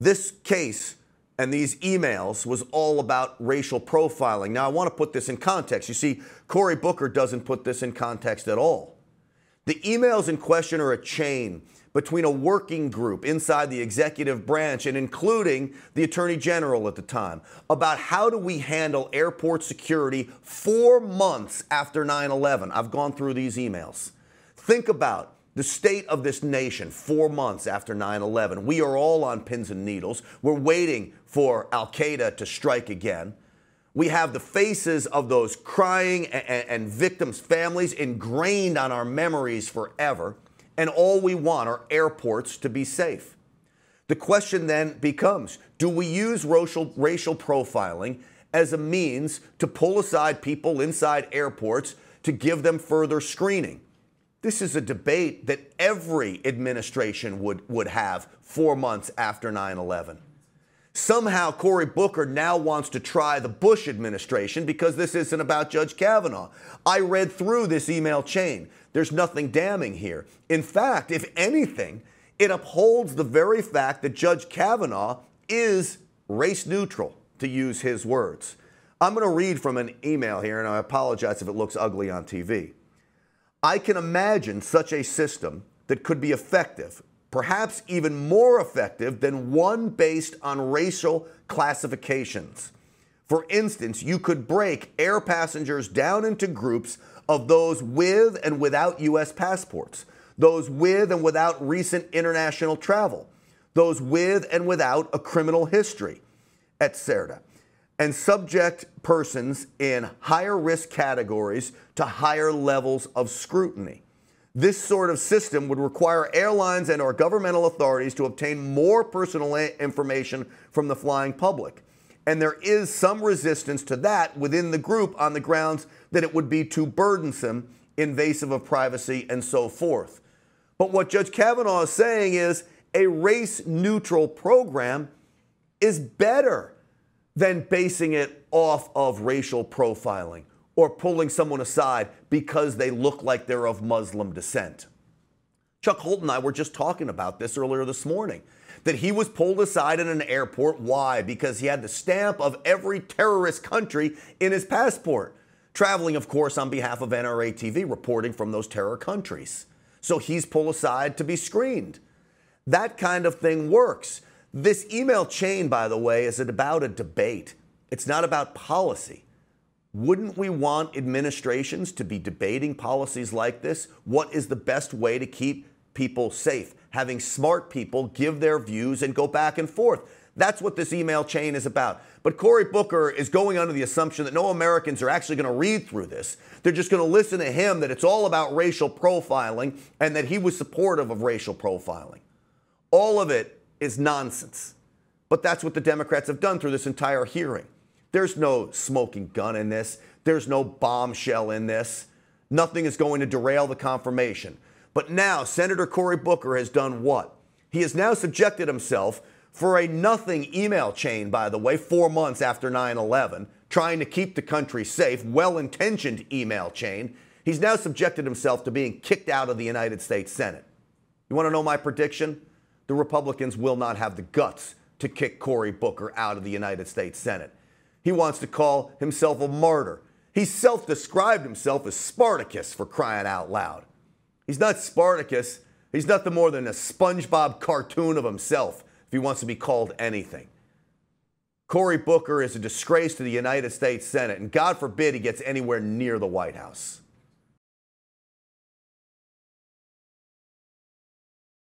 This case and these emails was all about racial profiling. Now, I want to put this in context. You see, Cory Booker doesn't put this in context at all. The emails in question are a chain between a working group inside the executive branch and including the Attorney General at the time about how do we handle airport security 4 months after 9/11. I've gone through these emails. Think about the state of this nation 4 months after 9/11. We are all on pins and needles. We're waiting for Al-Qaeda to strike again. We have the faces of those crying and victims' families ingrained on our memories forever. And all we want are airports to be safe. The question then becomes, do we use racial profiling as a means to pull aside people inside airports to give them further screening? This is a debate that every administration would have 4 months after 9/11. Somehow, Cory Booker now wants to try the Bush administration because this isn't about Judge Kavanaugh. I read through this email chain. There's nothing damning here. In fact, if anything, it upholds the very fact that Judge Kavanaugh is race neutral, to use his words. I'm going to read from an email here, and I apologize if it looks ugly on TV. I can imagine such a system that could be effective, perhaps even more effective than one based on racial classifications. For instance, you could break air passengers down into groups of those with and without U.S. passports, those with and without recent international travel, those with and without a criminal history, etc., and subject persons in higher risk categories to higher levels of scrutiny. This sort of system would require airlines and our governmental authorities to obtain more personal information from the flying public. And there is some resistance to that within the group on the grounds that it would be too burdensome, invasive of privacy, and so forth. But what Judge Kavanaugh is saying is a race-neutral program is better than basing it off of racial profiling or pulling someone aside because they look like they're of Muslim descent. Chuck Holt and I were just talking about this earlier this morning, that he was pulled aside in an airport. Why? Because he had the stamp of every terrorist country in his passport, traveling, of course, on behalf of NRA TV, reporting from those terror countries. So he's pulled aside to be screened. That kind of thing works. This email chain, by the way, is about a debate. It's not about policy. Wouldn't we want administrations to be debating policies like this? What is the best way to keep people safe? Having smart people give their views and go back and forth. That's what this email chain is about. But Cory Booker is going under the assumption that no Americans are actually going to read through this. They're just going to listen to him, that it's all about racial profiling and that he was supportive of racial profiling. All of it is nonsense. But that's what the Democrats have done through this entire hearing. There's no smoking gun in this. There's no bombshell in this. Nothing is going to derail the confirmation. But now Senator Cory Booker has done what? He has now subjected himself for a nothing email chain, by the way, 4 months after 9/11, trying to keep the country safe, well-intentioned email chain. He's now subjected himself to being kicked out of the United States Senate. You want to know my prediction? The Republicans will not have the guts to kick Cory Booker out of the United States Senate. He wants to call himself a martyr. He self-described himself as Spartacus, for crying out loud. He's not Spartacus. He's nothing more than a SpongeBob cartoon of himself, if he wants to be called anything. Cory Booker is a disgrace to the United States Senate, and God forbid he gets anywhere near the White House.